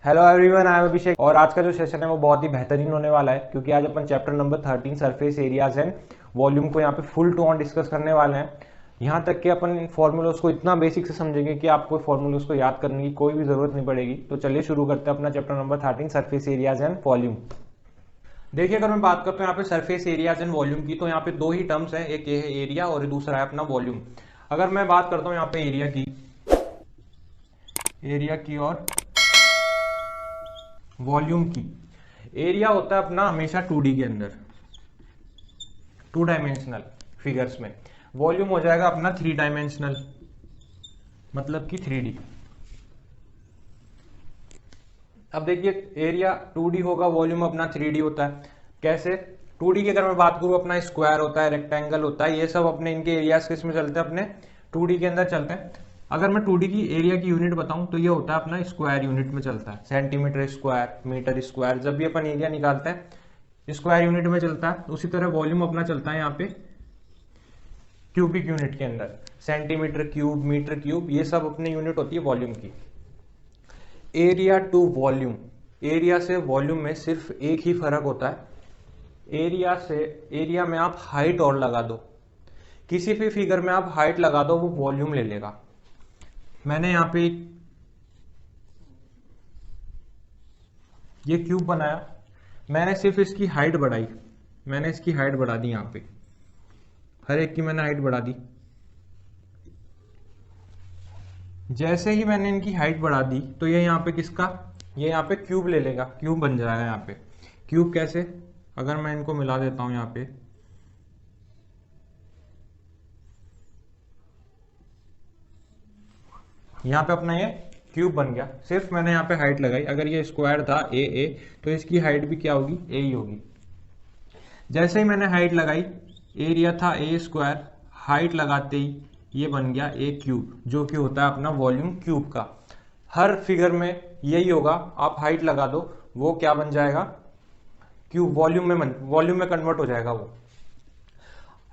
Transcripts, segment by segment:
Hello everyone, I am अभिषेक। और आज का जो सेशन है वो बहुत ही बेहतरीन होने वाला है, क्योंकि आज अपन chapter number 13 surface areas and volume को यहाँ पे फुल टू ऑन डिस्कस करने वाले हैं। यहाँ तक कि अपन इन फॉर्मूलोज को इतना बेसिक से समझेंगे कि आपको फॉर्मूलोज को याद करने की कोई भी जरूरत नहीं पड़ेगी। तो चलिए शुरू करते हैं अपना chapter number 13 surface areas and volume. देखिए, अगर मैं बात करता हूँ यहाँ पे सरफेस एरियाज एंड वॉल्यूम की, तो यहाँ पे दो ही टर्म्स है, एक ये है एरिया और दूसरा है अपना वॉल्यूम। अगर मैं बात करता हूँ यहाँ पे एरिया की और वॉल्यूम की। एरिया होता है अपना हमेशा 2D के अंदर, 2 डायमेंशनल फिगर्स में। वॉल्यूम हो जाएगा अपना 3 डायमेंशनल, मतलब कि 3D। अब देखिए, एरिया 2D होगा, वॉल्यूम अपना 3D होता है। कैसे? 2D की अगर मैं बात करूं, अपना स्क्वायर होता है, रेक्टेंगल होता है, ये सब अपने इनके एरियाज किस में चलते हैं, अपने 2D के अंदर चलते हैं। अगर मैं 2D की एरिया की यूनिट बताऊं तो ये होता है अपना स्क्वायर यूनिट में चलता है, सेंटीमीटर स्क्वायर, मीटर स्क्वायर। जब भी अपन एरिया निकालते हैं स्क्वायर यूनिट में चलता है। उसी तरह वॉल्यूम अपना चलता है यहाँ पे क्यूबिक यूनिट के अंदर, सेंटीमीटर क्यूब, मीटर क्यूब, ये सब अपनी यूनिट होती है वॉल्यूम की। एरिया टू वॉल्यूम, एरिया से वॉल्यूम में सिर्फ एक ही फर्क होता है। एरिया में आप हाइट और लगा दो, किसी भी फिगर में आप हाइट लगा दो, वो वॉल्यूम ले लेगा। मैंने यहाँ पे ये क्यूब बनाया, मैंने सिर्फ इसकी हाइट बढ़ाई, मैंने इसकी हाइट बढ़ा दी, यहाँ पे हर एक की मैंने हाइट बढ़ा दी। जैसे ही मैंने इनकी हाइट बढ़ा दी तो ये यहाँ पे किसका, ये यहाँ पे क्यूब ले लेगा, क्यूब बन जाएगा यहाँ पे। क्यूब कैसे? अगर मैं इनको मिला देता हूँ यहाँ पे अपना ये क्यूब बन गया। सिर्फ मैंने यहाँ पे हाइट लगाई। अगर ये स्क्वायर था ए तो इसकी हाइट भी क्या होगी, ए ही होगी। जैसे ही मैंने हाइट लगाई, एरिया था ए स्क्वायर, हाइट लगाते ही ये बन गया ए क्यूब, जो कि होता है अपना वॉल्यूम क्यूब का। हर फिगर में यही होगा, आप हाइट लगा दो, वो क्या बन जाएगा, क्यूब, वॉल्यूम में कन्वर्ट हो जाएगा वो।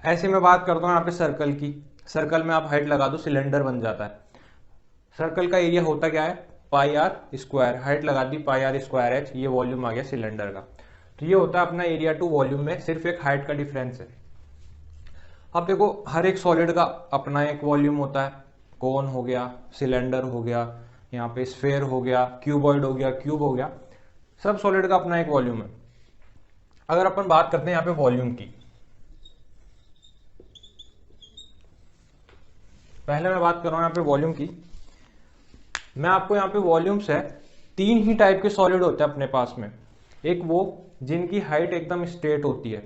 ऐसे में बात करता हूँ यहाँ पे सर्कल की। सर्कल में आप हाइट लगा दो, सिलेंडर बन जाता है। सर्कल का एरिया होता क्या है, पाई आर स्क्वायर, हाइट लगा दी पाई आर स्क्वायर एच, ये वॉल्यूम आ गया सिलेंडर का। तो ये होता है अपना एरिया टू वॉल्यूम में सिर्फ एक हाइट का डिफरेंस है। अब देखो, हर एक सॉलिड का अपना एक वॉल्यूम होता है। कोन हो गया, सिलेंडर हो गया, यहाँ पे स्फेयर हो गया, क्यूबॉइड हो गया, क्यूब हो गया, सब सॉलिड का अपना एक वॉल्यूम है। अगर अपन बात करते हैं यहाँ पे वॉल्यूम की, पहले मैं बात कर रहा हूँ यहाँ पे वॉल्यूम की। मैं आपको यहाँ पे वॉल्यूम्स है, 3 ही टाइप के सॉलिड होते हैं अपने पास में। एक वो जिनकी हाइट एकदम स्ट्रेट होती है,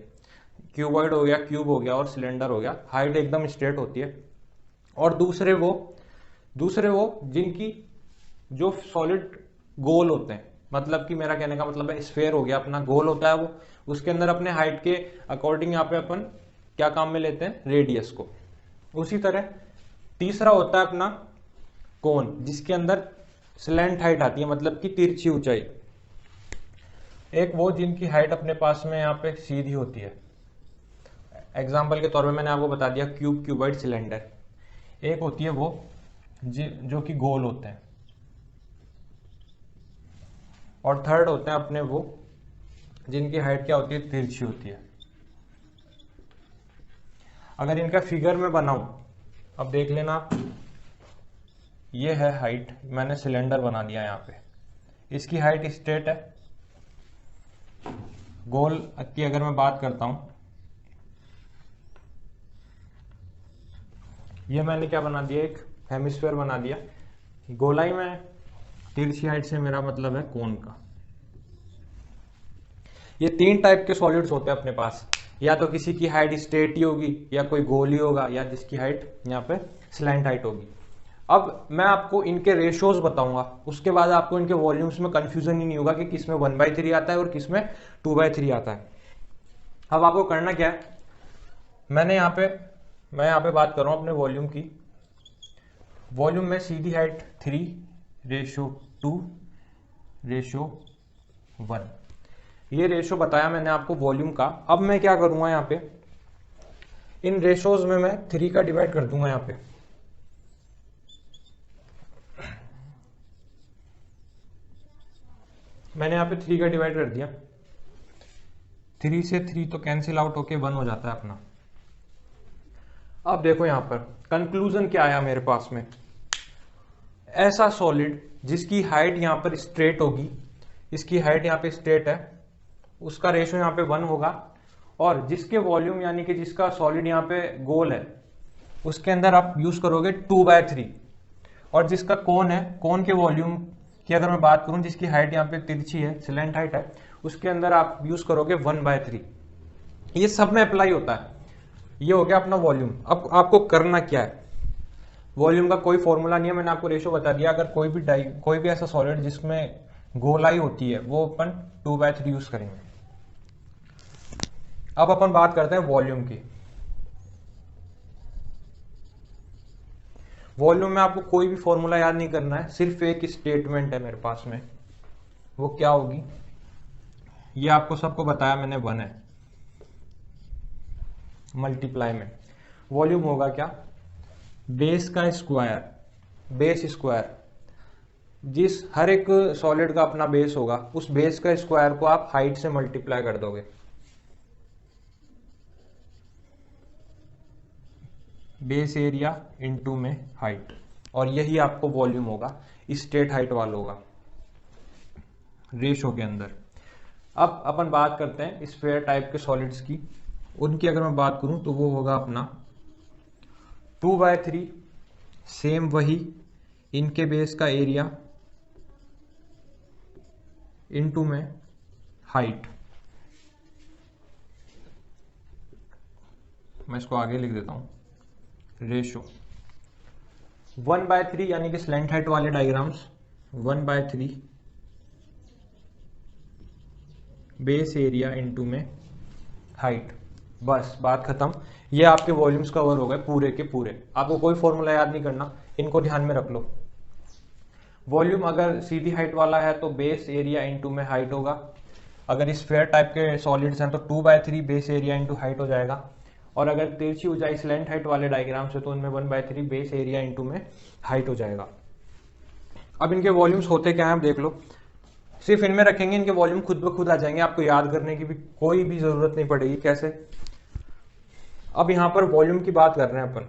क्यूबॉइड हो गया, क्यूब हो गया और सिलेंडर हो गया, हाइट एकदम स्ट्रेट होती है। और दूसरे वो जिनकी जो सॉलिड गोल होते हैं, मतलब कि मेरा कहने का मतलब है स्फेयर हो गया अपना, गोल होता है वो, उसके अंदर अपने हाइट के अकॉर्डिंग यहाँ पे अपन क्या काम में लेते हैं, रेडियस को। उसी तरह तीसरा होता है अपना कोन, जिसके अंदर स्लैंट हाइट आती है, मतलब कि तिरछी ऊंचाई। एक वो जिनकी हाइट अपने पास में यहाँ पे सीधी होती है। एग्जाम्पल के तौर पे मैंने आपको बता दिया क्यूब, क्यूबॉइड, सिलेंडर। एक होती है वो जो कि गोल होते हैं। और थर्ड होते हैं अपने वो जिनकी हाइट क्या होती है, तिरछी होती है। अगर इनका फिगर में बनाऊं, अब देख लेना, ये है हाइट, मैंने सिलेंडर बना दिया यहाँ पे, इसकी हाइट स्ट्रेट है। गोल की अगर मैं बात करता हूं, ये मैंने क्या बना दिया, एक हेमिस्फीयर बना दिया। गोलाई में तिरछी हाइट से मेरा मतलब है कोन का। ये 3 टाइप के सॉलिड्स होते हैं अपने पास, या तो किसी की हाइट स्ट्रेट ही होगी, या कोई गोल ही होगा, या जिसकी हाइट यहाँ पे स्लैंट हाइट होगी। अब मैं आपको इनके रेशियोज बताऊंगा, उसके बाद आपको इनके वॉल्यूम्स में कंफ्यूजन ही नहीं होगा कि किसमें 1/3 आता है और किसमें 2/3 आता है। अब आपको करना क्या है, मैं यहाँ पे बात कर रहा हूँ अपने वॉल्यूम की। वॉल्यूम में सीधी हाइट 3:2:1, ये रेशो बताया मैंने आपको वॉल्यूम का। अब मैं क्या करूंगा, यहाँ पे इन रेशोज में मैं 3 का डिवाइड कर दूंगा यहाँ पे। मैंने यहाँ पे 3 का डिवाइड कर दिया, 3 से 3 तो कैंसिल आउट होके 1 हो जाता है अपना। अब देखो यहाँ पर कंक्लूजन क्या आया मेरे पास में, ऐसा सॉलिड जिसकी हाइट यहाँ पर स्ट्रेट होगी, इसकी हाइट यहाँ पे स्ट्रेट है, उसका रेशियो यहाँ पे 1 होगा, और जिसके वॉल्यूम यानी कि जिसका सॉलिड यहाँ पे गोल है उसके अंदर आप यूज करोगे 2/3, और जिसका कोन है, कोन के वॉल्यूम की अगर मैं बात करूं जिसकी हाइट यहाँ पे तिरछी है, स्लैंट हाइट है, उसके अंदर आप यूज करोगे 1/3। ये सब में अप्लाई होता है। ये हो गया अपना वॉल्यूम। अब आपको करना क्या है, वॉल्यूम का कोई फॉर्मूला नहीं है, मैंने आपको रेशियो बता दिया। अगर कोई भी ऐसा सॉलिड जिसमें गोलाई होती है वो अपन 2/3 यूज करेंगे। अब अपन बात करते हैं वॉल्यूम की। वॉल्यूम में आपको कोई भी फॉर्मूला याद नहीं करना है, सिर्फ एक स्टेटमेंट है मेरे पास में, वो क्या होगी, ये आपको सबको बताया मैंने, 1 है, मल्टीप्लाई में वॉल्यूम होगा क्या, बेस का स्क्वायर, बेस स्क्वायर, जिस हर एक सॉलिड का अपना बेस होगा, उस बेस का स्क्वायर को आप हाइट से मल्टीप्लाई कर दोगे, बेस एरिया इनटू में हाइट, और यही आपको वॉल्यूम होगा स्ट्रेट हाइट वालों का रेशो के अंदर। अब अपन बात करते हैं स्फीयर टाइप के सॉलिड्स की। उनकी अगर मैं बात करूं तो वो होगा अपना 2/3, सेम वही, इनके बेस का एरिया इनटू में हाइट। मैं इसको आगे लिख देता हूं, रेशो 1/3 यानी कि स्लैंट हाइट वाले डायग्राम्स, 1/3 बेस एरिया इनटू में हाइट, बस बात खत्म। ये आपके वॉल्यूम्स कवर हो गए पूरे के पूरे। आपको कोई फॉर्मूला याद नहीं करना, इनको ध्यान में रख लो। वॉल्यूम अगर सीधी हाइट वाला है तो बेस एरिया इनटू में हाइट होगा, अगर स्फीयर टाइप के सॉलिड्स हैं तो 2/3 बेस एरिया इनटू हाइट हो जाएगा, और अगर तिरछी ऊंचाई स्लैंट हाइट वाले डायग्राम्स है तो उनमें 1/3 बेस एरिया इनटू में हाइट हो जाएगा। अब इनके वॉल्यूम्स होते क्या है आप देख लो, सिर्फ इनमें रखेंगे, इनके वॉल्यूम खुद ब खुद आ जाएंगे, आपको याद करने की भी कोई भी जरूरत नहीं पड़ेगी। कैसे, अब यहां पर वॉल्यूम की बात कर रहे हैं अपन।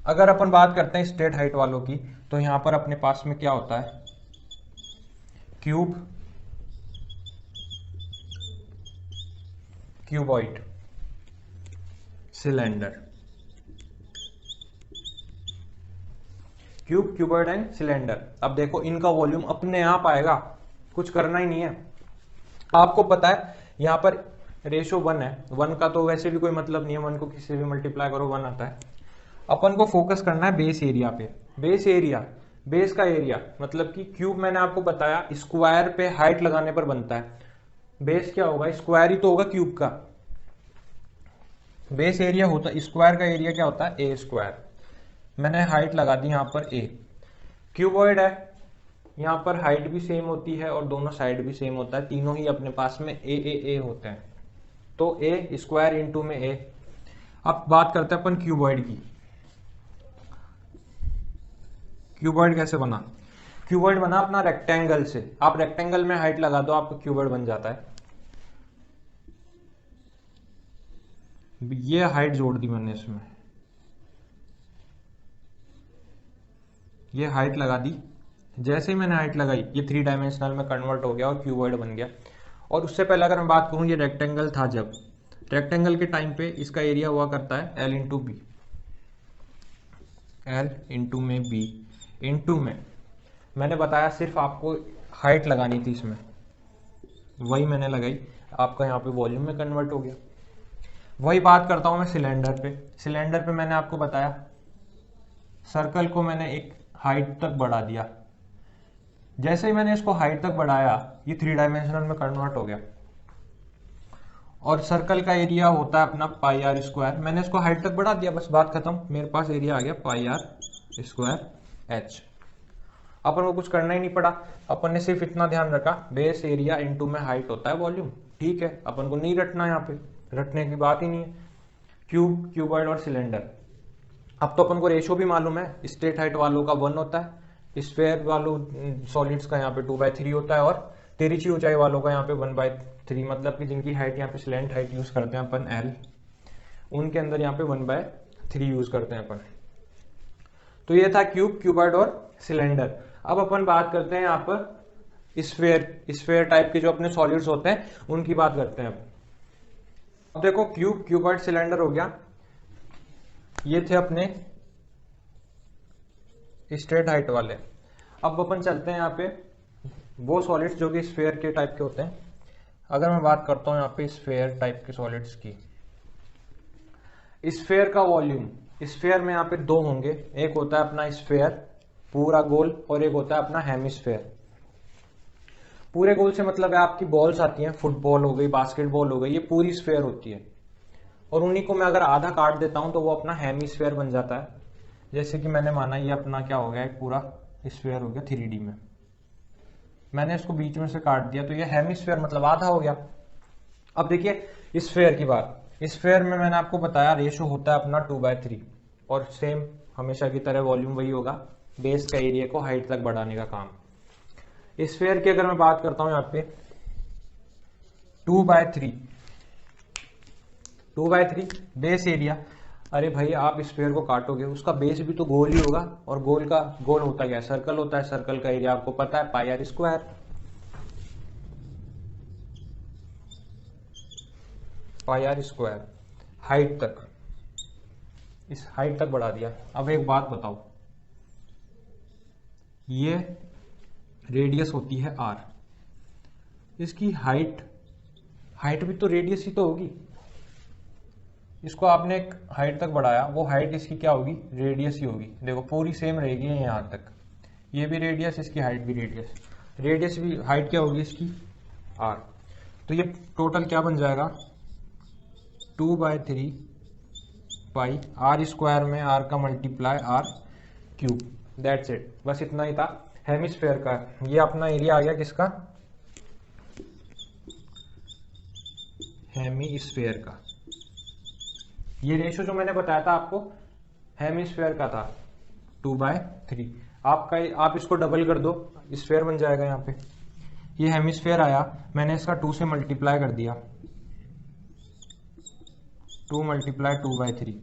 अगर अपन बात करते हैं स्ट्रेट हाइट वालों की, तो यहां पर अपने पास में क्या होता है, cube, cuboid, cylinder, cube, cuboid and cylinder. अब देखो इनका वॉल्यूम अपने आप आएगा, कुछ करना ही नहीं है। आपको पता है यहां पर रेशो 1 है, 1 का तो वैसे भी कोई मतलब नहीं है, 1 को किसी भी मल्टीप्लाई करो 1 आता है। अपन को फोकस करना है बेस एरिया पे। बेस एरिया, बेस का एरिया मतलब कि क्यूब, मैंने आपको बताया स्क्वायर पे हाइट लगाने पर बनता है। बेस क्या होगा, स्क्वायर ही तो होगा क्यूब का। बेस एरिया होता है, स्क्वायर का एरिया क्या होता है, ए स्क्वायर। मैंने हाइट लगा दी यहाँ पर ए। क्यूबॉइड है, यहाँ पर हाइट भी सेम होती है और दोनों साइड भी सेम होता है, तीनों ही अपने पास में ए होते हैं, तो ए स्क्वायर इंटू में ए। अब बात करते हैं अपन क्यूबॉइड की। क्यूबॉइड कैसे बना, क्यूबॉइड बना अपना रेक्टेंगल से। आप रेक्टेंगल में हाइट लगा दो, आपका क्यूबॉइड बन जाता है। ये हाइट जोड़ दी मैंने इसमें, ये हाइट लगा दी। जैसे ही मैंने हाइट लगाई ये 3 डायमेंशनल में कन्वर्ट हो गया और क्यूबॉइड बन गया। और उससे पहले अगर मैं बात करूं, ये रेक्टेंगल था, जब रेक्टेंगल के टाइम पे इसका एरिया हुआ करता है L into B, L into में बी इंटू में, मैंने बताया सिर्फ आपको हाइट लगानी थी इसमें, वही मैंने लगाई, आपका यहाँ पे वॉल्यूम में कन्वर्ट हो गया। वही बात करता हूं मैं सिलेंडर पे। सिलेंडर पे मैंने आपको बताया सर्कल को मैंने एक हाइट तक बढ़ा दिया, जैसे ही मैंने इसको हाइट तक बढ़ाया ये 3 डायमेंशनल में कन्वर्ट हो गया, और सर्कल का एरिया होता है अपना पाई आर स्क्वायर। मैंने इसको हाइट तक बढ़ा दिया, बस बात खत्म, मेरे पास एरिया आ गया पाई आर स्क्वायर एच। अपन को कुछ करना ही नहीं पड़ा, अपन ने सिर्फ इतना ध्यान रखा बेस एरिया इनटू में हाइट होता है वॉल्यूम, ठीक है। अपन को नहीं रटना, यहाँ पे रटने की बात ही नहीं है। क्यूब, क्यूबॉइड और सिलेंडर। अब तो अपन को रेशो भी मालूम है, स्ट्रेट हाइट वालों का 1 होता है, स्फेयर वालों सॉलिड्स का यहाँ पे 2/3 होता है, और तिरछी ऊंचाई वालों का यहाँ पे 1/3, मतलब कि जिनकी हाइट यहाँ पे स्लैंट हाइट यूज करते हैं अपन एल, उनके अंदर यहाँ पे 1/3 यूज करते हैं अपन। तो ये था क्यूब, क्यूबॉइड और सिलेंडर। अब अपन बात करते हैं यहाँ पर स्फेयर टाइप के जो अपने सॉलिड्स होते हैं उनकी बात करते हैं। अब देखो क्यूब, क्यूबॉइड, सिलेंडर हो गया, ये थे अपने स्ट्रेट हाइट वाले। अब अपन चलते हैं यहाँ पे वो सॉलिड्स जो कि स्फेयर के टाइप के होते हैं। अगर मैं बात करता हूँ यहाँ पे स्फेयर टाइप के सॉलिड्स की, स्फेयर का वॉल्यूम, स्फेयर में यहाँ पे दो होंगे, एक होता है अपना स्फेयर पूरा गोल, और एक होता है अपना हेमिस्फेयर। पूरे गोल से मतलब है आपकी बॉल्स आती हैं, फुटबॉल हो गई, बास्केटबॉल हो गई, ये पूरी स्फेयर होती है, और उन्हीं को मैं अगर आधा काट देता हूं तो वो अपना हेमिस्फेयर बन जाता है। जैसे कि मैंने माना ये अपना क्या हो गया, एक पूरा स्फेयर हो गया 3D में, मैंने इसको बीच में से काट दिया तो ये हेमिस्फेयर मतलब आधा हो गया। अब देखिए स्फेयर की बात, स्फेयर में मैंने आपको बताया रेशो होता है अपना 2/3, और सेम हमेशा की तरह वॉल्यूम वही होगा, बेस का एरिया को हाइट तक बढ़ाने का काम। स्फेयर की अगर मैं बात करता हूं यहाँ पे 2/3 बेस एरिया। अरे भाई आप स्फेयर को काटोगे, उसका बेस भी तो गोल ही होगा, और गोल का गोल होता क्या है, सर्कल होता है, सर्कल का एरिया आपको पता है pi are square. Pi are square height तक, इस हाइट तक बढ़ा दिया। अब एक बात बताओ, ये रेडियस होती है आर, इसकी हाइट भी तो रेडियस ही तो होगी, इसको आपने एक हाइट तक बढ़ाया, वो हाइट इसकी क्या होगी, रेडियस ही होगी। देखो पूरी सेम रहेगी यहाँ तक, ये भी रेडियस, इसकी हाइट भी रेडियस, रेडियस भी हाइट क्या होगी इसकी आर। तो ये टोटल क्या बन जाएगा 2/3 पाई आर स्क्वायर में आर का multiply R cube, that's it, बस इतना ही था हेमिस्फेयर का। ये अपना एरिया आ गया किसका, हेमिस्फेयर का। ये रेशो जो मैंने बताया था आपको हेमिस्फेयर का था 2/3, आप इसको डबल कर दो, स्फेयर बन जाएगा। यहाँ पे ये हेमिस्फेयर आया, मैंने इसका 2 से मल्टीप्लाई कर दिया, 2 मल्टीप्लाई 2/3,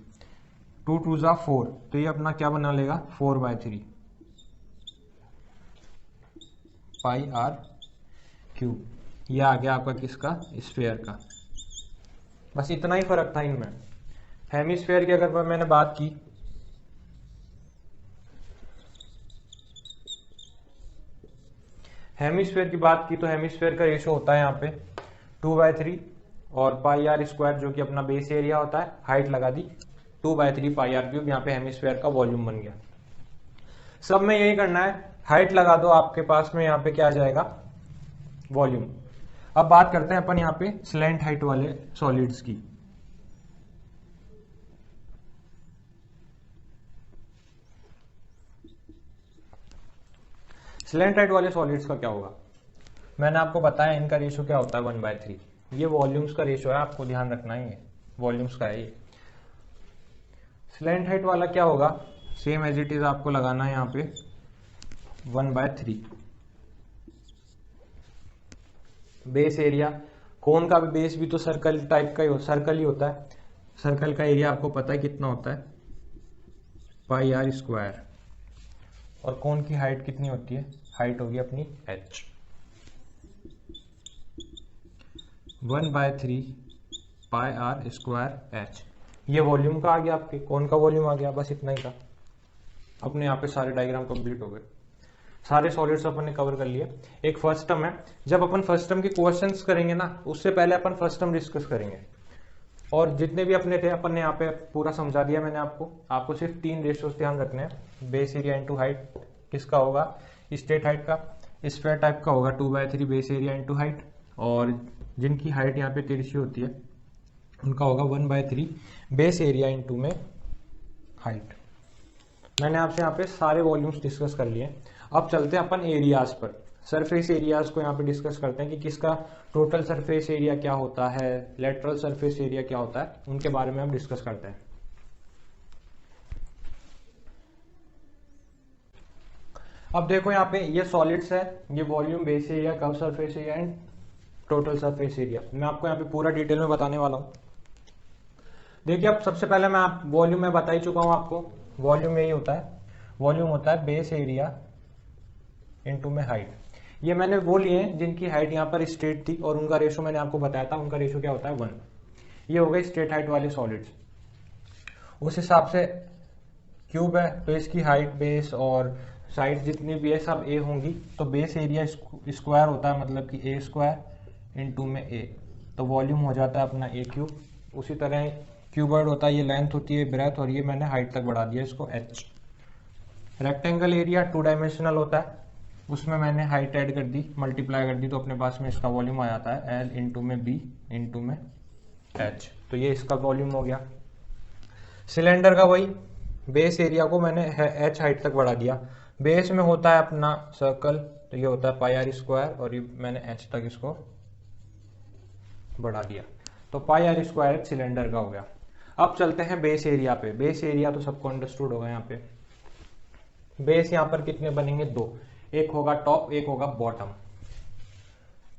2 2 जा 4, तो ये अपना क्या बना लेगा 4/3 पाई आर क्यूब। ये आ गया आपका किसका, स्फेयर का। बस इतना ही फर्क था इनमें। हेमिस्फेयर की अगर मैंने बात की, तो हेमिस्फेयर का रेशो होता है यहाँ पे 2/3 और पाई आर स्क्वायर, जो कि अपना बेस एरिया होता है, हाइट लगा दी 2/3 पाई आर क्यूब। यहाँ पे हेमिस्फेयर का वॉल्यूम बन गया। सब में यही करना है, हाइट लगा दो, आपके पास में यहाँ पे क्या आ जाएगा वॉल्यूम। अब बात करते हैं अपन यहाँ पे स्लैंट हाइट वाले सॉलिड्स की। स्लैंट हाइट वाले सॉलिड्स का क्या होगा, मैंने आपको बताया इनका रेशो क्या होता है 1/3। ये वॉल्यूम्स का रेशो है, आपको ध्यान रखना ही है, वॉल्यूम्स का है ये। स्लैंट हाइट वाला क्या होगा, सेम एज इट इज आपको लगाना है यहाँ पे 1/3 बेस एरिया। कोन का भी बेस भी तो सर्कल टाइप का ही सर्कल ही होता है, सर्कल का एरिया आपको पता है कितना होता है पाई आर स्क्वायर, और कोन की हाइट कितनी होती है, हाइट होगी अपनी h, 1/3 pi are square h। ये वॉल्यूम का आ गया, आपके कोन का वॉल्यूम आ गया, बस इतना ही था। अपने यहाँ पे सारे डायग्राम कंप्लीट हो गए, सारे सॉलिड्स अपन ने कवर कर लिए। एक फर्स्ट टर्म है, जब अपन फर्स्ट टर्म के क्वेश्चंस करेंगे ना, उससे पहले अपन फर्स्ट टर्म डिस्कस करेंगे, और जितने भी अपने थे अपन ने यहाँ पे पूरा समझा दिया मैंने आपको सिर्फ 3 रेशियोज ध्यान रखने हैं। बेस एरिया इंटू हाइट किसका होगा, स्ट्रेट हाइट का, स्फेयर टाइप का होगा 2/3 बेस एरिया इंटू हाइट, और जिनकी हाइट यहाँ पे तिरछी होती है उनका होगा 1/3 बेस एरिया इंटू में हाइट। मैंने आपसे यहाँ पे सारे वॉल्यूम्स डिस्कस कर लिए। अब चलते हैं अपन एरियाज पर, सरफेस एरियाज को यहाँ पे डिस्कस करते हैं कि किसका टोटल सरफेस एरिया क्या होता है, लेटरल सरफेस एरिया क्या होता है, उनके बारे में हम डिस्कस करते हैं। अब देखो यहाँ पे ये सॉलिड्स है, ये volume, base area, curve surface area and total surface area. मैं आपको यहाँ पे पूरा डिटेल में बताने वाला हूँ। देखिए अब सबसे पहले मैं आप वॉल्यूम में बता ही चुका हूँ आपको। वॉल्यूम यही होता है, वॉल्यूम होता है बेस एरिया इनटू में हाइट। ये मैंने वो लिए हैं जिनकी हाइट यहाँ पर स्ट्रेट थी और उनका रेशो मैंने आपको बताया था, उनका रेशो क्या होता है 1। ये हो गए स्ट्रेट हाइट वाले सॉलिड्स। उस हिसाब से क्यूब है तो इसकी हाइट, बेस और साइड जितनी भी है सब ए होंगी। तो बेस एरिया स्क्वायर होता है, मतलब कि ए स्क्वायर इनटू में ए, तो वॉल्यूम हो जाता है अपना ए क्यूब। उसी तरह क्यूबॉइड होता है, ये लेंथ होती है ब्रेथ, और ये मैंने हाइट तक बढ़ा दिया इसको एच। रेक्टेंगल एरिया 2 डायमेंशनल होता है, उसमें मैंने हाइट ऐड कर दी, मल्टीप्लाई कर दी, तो अपने पास में इसका वॉल्यूम आ जाता है एल इंटू में बी इंटू में एच। तो ये इसका वॉल्यूम हो गया। सिलेंडर का वही, बेस एरिया को मैंने एच हाइट तक बढ़ा दिया। बेस में होता है अपना सर्कल, तो ये होता है पाई आर स्क्वायर, और ये मैंने एच तक इसको बढ़ा दिया, तो पाई आर स्क्वायर सिलेंडर का हो गया। अब चलते हैं बेस एरिया पे। बेस एरिया तो सबको अंडरस्टूड होगा। यहाँ पे बेस यहाँ पर कितने बनेंगे, 2, एक होगा टॉप, एक होगा बॉटम।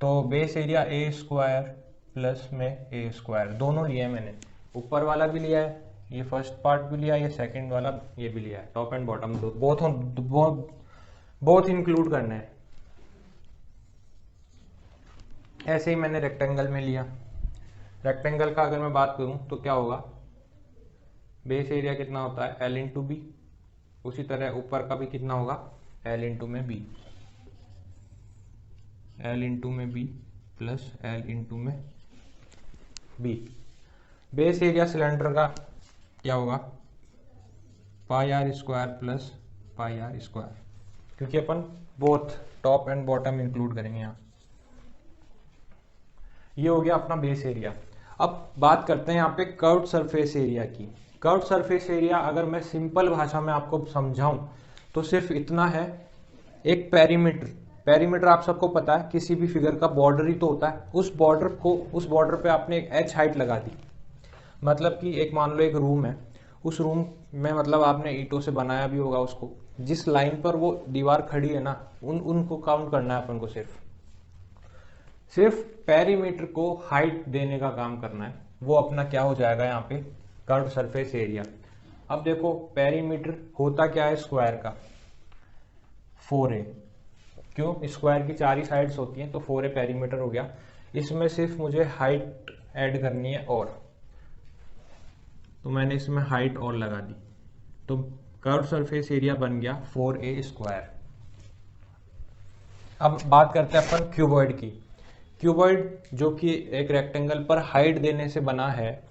तो base area A square plus में ए स्क्वायर, दोनों लिया है मैंने, ऊपर वाला भी लिया है, ये फर्स्ट पार्ट भी लिया है, ये सेकंड वाला ये भी लिया है, top and bottom both include करना है। ऐसे ही मैंने रेक्टेंगल में लिया। रेक्टेंगल का अगर मैं बात करूं तो क्या होगा, बेस एरिया कितना होता है एल इंटू बी, उसी तरह ऊपर का भी कितना होगा एल इंटू में बी, एल इंटू में बी प्लस एल इंटू में बी। बेस एरिया सिलेंडर का क्या होगा, pi are square plus pi are square, क्योंकि अपन both top and bottom include करेंगे यहाँ। ये हो गया अपना बेस एरिया। अब बात करते हैं यहाँ पे कर्व्ड सरफेस एरिया की। कर्व्ड सरफेस एरिया अगर मैं सिंपल भाषा में आपको समझाऊं तो सिर्फ इतना है, एक पेरीमीटर। पेरीमीटर आप सबको पता है, किसी भी फिगर का बॉर्डर ही तो होता है। उस बॉर्डर पे आपने एक एच हाइट लगा दी, मतलब कि एक मान लो एक रूम है, उस रूम में मतलब आपने ईंटों से बनाया भी होगा उसको, जिस लाइन पर वो दीवार खड़ी है ना, उनको काउंट करना है अपन को। सिर्फ पेरीमीटर को हाइट देने का काम करना है, वो अपना क्या हो जाएगा यहाँ पे कर्व्ड सरफेस एरिया। अब देखो पेरीमीटर होता क्या है स्क्वायर का, 4a, क्यों, स्क्वायर की 4 ही साइड्स होती हैं, तो 4a पेरीमीटर हो गया। इसमें सिर्फ मुझे हाइट ऐड करनी है, और तो मैंने इसमें हाइट और लगा दी, तो कर्व्ड सरफेस एरिया बन गया 4a स्क्वायर। अब बात करते हैं अपन क्यूबॉइड की। क्यूबॉइड जो कि एक रेक्टेंगल पर हाइट देने से बना है,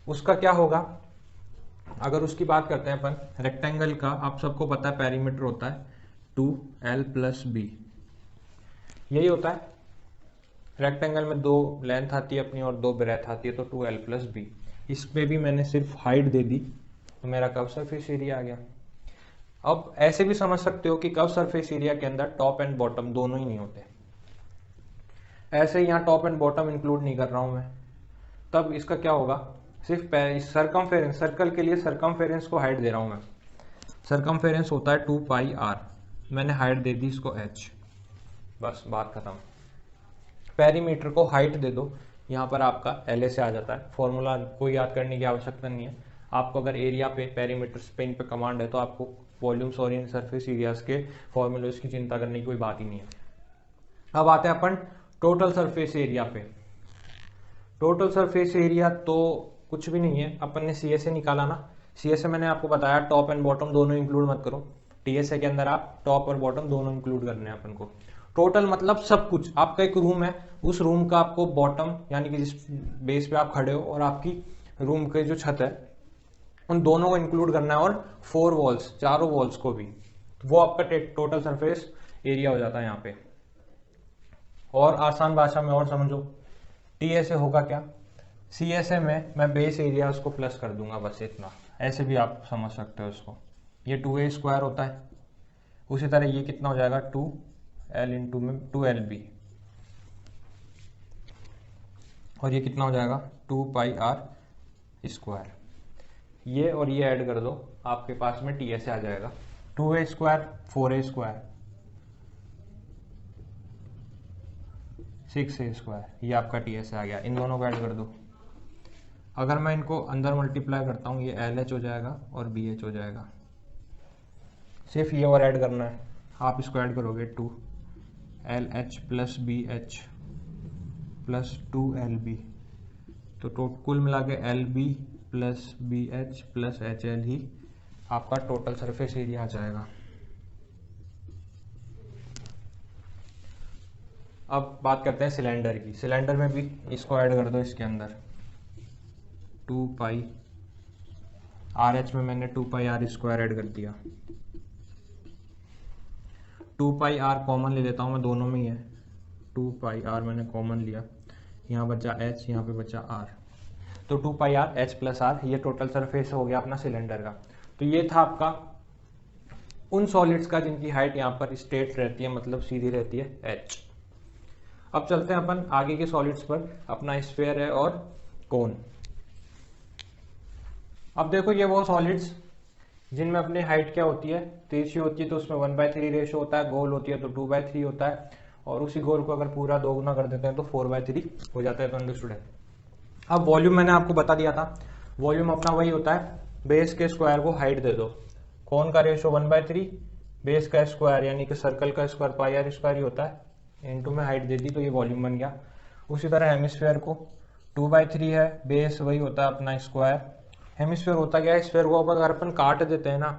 उसका क्या होगा, अगर उसकी बात करते हैं अपन, रेक्टेंगल का आप सबको पता है पेरीमीटर होता है 2l प्लस बी, यही होता है। रेक्टेंगल में 2 लेंथ आती है अपनी और 2 ब्रेथ आती है, तो 2l प्लस बी। इसमें भी मैंने सिर्फ हाइट दे दी, तो मेरा कर्व सरफेस एरिया आ गया। अब ऐसे भी समझ सकते हो कि कर्व सरफेस एरिया के अंदर टॉप एंड बॉटम दोनों ही नहीं होते। ऐसे ही यहाँ टॉप एंड बॉटम इंक्लूड नहीं कर रहा हूं मैं, तब इसका क्या होगा, सिर्फ सरकमफेरेंस, सर्कल के लिए सरकमफेरेंस को हाइट दे रहा हूं मैं। सरकमफेरेंस होता है 2 पाई आर, मैंने हाइट दे दी इसको h, बस बात खत्म। पेरीमीटर को हाइट दे दो, यहाँ पर आपका LA से आ जाता है। फॉर्मूला कोई याद करने की आवश्यकता नहीं है आपको। अगर एरिया पे पेरीमीटर पे इन पे कमांड है तो आपको वॉल्यूम्स और इन सरफेस एरियाज के फॉर्मूलेस की चिंता करने की कोई बात ही नहीं है। अब आते हैं अपन टोटल सरफेस एरिया पे। टोटल सरफेस एरिया तो कुछ भी नहीं है, अपन ने CSA निकाला ना। CSA मैंने आपको बताया टॉप एंड बॉटम दोनों इंक्लूड मत करो, TSA के अंदर आप टॉप और बॉटम दोनों इंक्लूड करने हैं अपन को। टोटल मतलब सब कुछ, आपका एक रूम है, उस रूम का आपको बॉटम यानी कि जिस बेस पे आप खड़े हो और आपकी रूम की जो छत है, उन दोनों को इंक्लूड करना है, और 4 वॉल्स, चारों वॉल्स को भी, वो आपका टोटल सरफेस एरिया हो जाता है यहाँ पे। और आसान भाषा में और समझो, TSA होगा क्या, CSA में मैं बेस एरिया उसको प्लस कर दूंगा, बस इतना। ऐसे भी आप समझ सकते हो इसको। ये 2a स्क्वायर होता है, उसी तरह ये कितना हो जाएगा 2l इंटू में 2lb, और ये कितना हो जाएगा 2 पाई आर स्क्वायर। ये और ये ऐड कर दो, आपके पास में TSA आ जाएगा। 2a square 4a square, 6a², ये आपका TS आ गया। इन दोनों को ऐड कर दो। अगर मैं इनको अंदर मल्टीप्लाई करता हूँ, ये LH हो जाएगा और BH हो जाएगा। सिर्फ ये और ऐड करना है, आप इसको ऐड करोगे 2LH + BH + 2LB, तो कुल मिला के LB + BH + HL ही आपका टोटल सरफेस एरिया आ जाएगा। अब बात करते हैं सिलेंडर की। सिलेंडर में भी इसको ऐड कर दो इसके अंदर, 2 पाई RH में मैंने 2 पाई R² ऐड कर दिया। 2 पाई R कॉमन ले लेता हूँ मैं, दोनों में ही है। 2 पाई R मैंने कॉमन लिया, यहाँ बचा H, यहाँ पे बचा R, तो 2 पाई R H + R, ये टोटल सरफेस हो गया अपना सिलेंडर का। तो ये था आपका उन सॉलिड्स का जिनकी हाइट यहाँ पर स्ट्रेट रहती है, मतलब सीधी रहती है, H। अब चलते हैं अपन आगे के सॉलिड्स पर। अपना स्फीयर है और कोन। अब देखो ये वो सॉलिड्स जिनमें अपनी हाइट क्या होती है, तिरछी होती है, तो उसमें 1/3 रेशो होता है। गोल होती है तो 2/3 होता है, और उसी गोल को अगर पूरा दोगुना कर देते हैं तो 4/3 हो जाता है। तो अंडरस्टूड है। अब वॉल्यूम मैंने आपको बता दिया था, वॉल्यूम अपना वही होता है, बेस के स्क्वायर को हाइट दे दो। कोन का रेशो 1/3, बेस का स्क्वायर यानी कि सर्कल का स्क्वायर πr² ही होता है, इनटू में हाइट दे दी, तो ये वॉल्यूम बन गया। उसी तरह हेमिस्फीयर को 2/3 है, बेस वही होता है अपना स्क्वायर। हेमिस्फीयर होता क्या है, स्फीयर को अगर अपन काट देते हैं ना,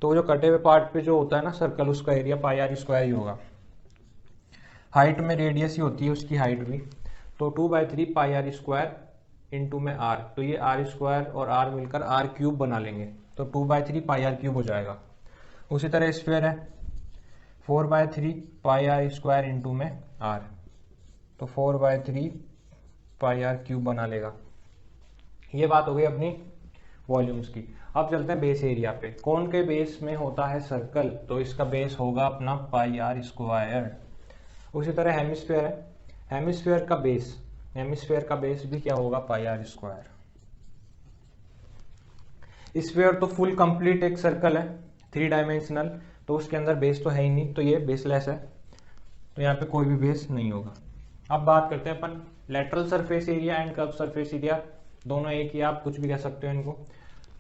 तो जो कटे हुए पार्ट पे जो होता है ना सर्कल, उसका एरिया πr² ही होगा। हाइट में रेडियस ही होती है उसकी हाइट भी, तो 2/3 πr² इंटू में r, तो ये r² और r मिलकर r³ बना लेंगे, तो 2/3 πr³ हो जाएगा। उसी तरह स्फीयर है 4/3 πr² इंटू में r, तो 4/3 πr³ बना लेगा। ये बात हो गई अपनी वॉल्यूम्स की। अब चलते हैं बेस एरिया पे। कोन के बेस में होता है सर्कल, तो इसका बेस होगा अपना πr²। उसी तरह हेमिस्फीयर है, हेमिस्फीयर का बेस भी क्या होगा, πr²। स्फीयर तो फुल कंप्लीट एक सर्कल है, 3 डायमेंशनल, तो उसके अंदर बेस तो है ही नहीं, तो ये बेसलेस है, तो यहाँ पे कोई भी बेस नहीं होगा। अब बात करते हैं अपन lateral surface area and curve surface area, दोनों एक ही, आप कुछ भी कह सकते हो इनको।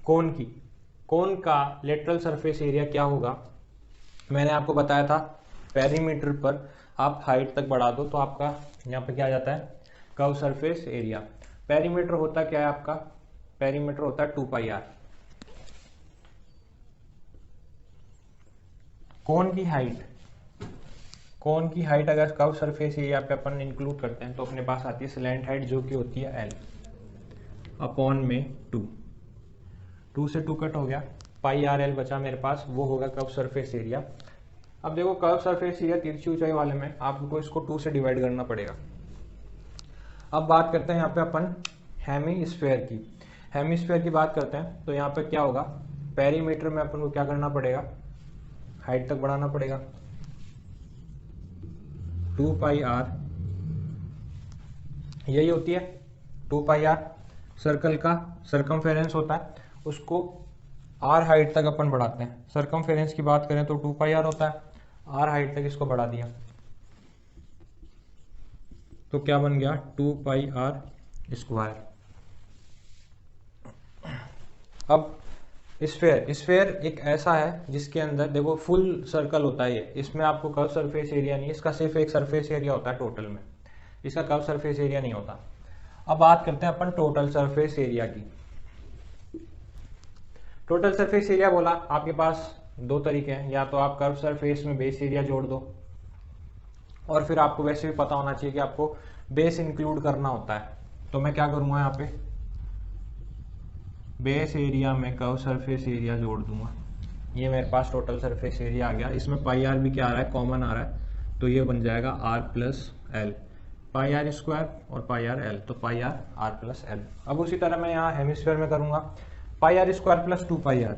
कोन की, कोन का लेटरल सरफेस एरिया क्या होगा, मैंने आपको बताया था, पेरीमीटर पर आप हाइट तक बढ़ा दो तो आपका यहाँ पे क्या आ जाता है, कर्व सरफेस एरिया। पेरीमीटर होता क्या है आपका, पेरीमीटर होता है 2 पाई R। कोन की हाइट अगर कर्व सरफेस एरिया पे अपन इंक्लूड करते हैं तो अपने पास आती है स्लैंट हाइट, जो कि होती है L अपॉन में 2 से 2 कट हो गया, πr/L बचा मेरे पास, वो होगा कर्व सरफेस एरिया। अब देखो कर्व सरफेस एरिया तिरछी ऊंचाई वाले में आपको इसको 2 से डिवाइड करना पड़ेगा। अब बात करते हैं यहाँ पे अपन हेमिस्फीयर की। हेमिस्फीयर की बात करते हैं तो यहाँ पे क्या होगा, पेरीमीटर में अपन को क्या करना पड़ेगा, हाइट तक बढ़ाना पड़ेगा, 2 पाई R, यही होती है 2 पाई R। सर्कल का सरकमफेरेंस होता है, उसको R हाइट तक अपन बढ़ाते हैं। सरकमफेरेंस की बात करें तो 2 पाई R होता है, R हाइट तक इसको बढ़ा दिया, तो क्या बन गया, 2 पाई R²। अब स्फीयर एक ऐसा है जिसके अंदर देखो फुल सर्कल होता है ये, इसमें आपको कर्व सरफेस एरिया नहीं, इसका सिर्फ एक सरफेस एरिया होता है टोटल में, इसका कर्व सरफेस एरिया नहीं होता। अब बात करते हैं अपन टोटल सरफेस एरिया की। टोटल सरफेस एरिया बोला, आपके पास 2 तरीके हैं, या तो आप कर्व सरफेस में बेस एरिया जोड़ दो, और फिर आपको वैसे भी पता होना चाहिए कि आपको बेस इंक्लूड करना होता है। तो मैं क्या करूंगा, यहाँ पे बेस एरिया में कर्व सरफेस एरिया जोड़ दूंगा, ये मेरे पास टोटल सरफेस एरिया आ गया। इसमें πr भी क्या आ रहा है, कॉमन आ रहा है, तो ये बन जाएगा r+L, πr² और πr/L, तो πr+L। अब उसी तरह मैं यहाँ हेमिस्फीयर में करूंगा, πr² + 2 पाई R,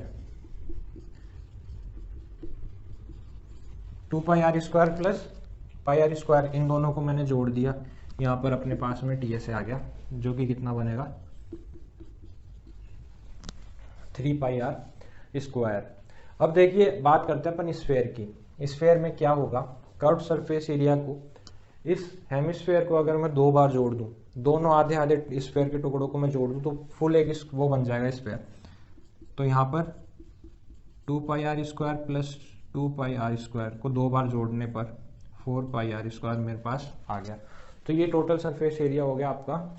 2 पाई R² प्लस πr², इन दोनों को मैंने जोड़ दिया, यहाँ पर अपने पास में TS आ गया, जो कि कितना बनेगा, 3 पाई R²। अब देखिए बात करते हैं अपन स्फीयर की। स्फीयर में क्या होगा, कर्व सरफेस एरिया को इस हेमिस्फेयर को अगर मैं 2 बार जोड़ दूं, दोनों आधे आधे स्फेयर के टुकड़ों को मैं जोड़ दूं, तो फुल एक वो बन जाएगा स्फेयर। तो यहाँ पर 2πr² प्लस 2πr² को 2 बार जोड़ने पर 4πr² मेरे पास आ गया। तो ये टोटल सरफेस एरिया हो गया आपका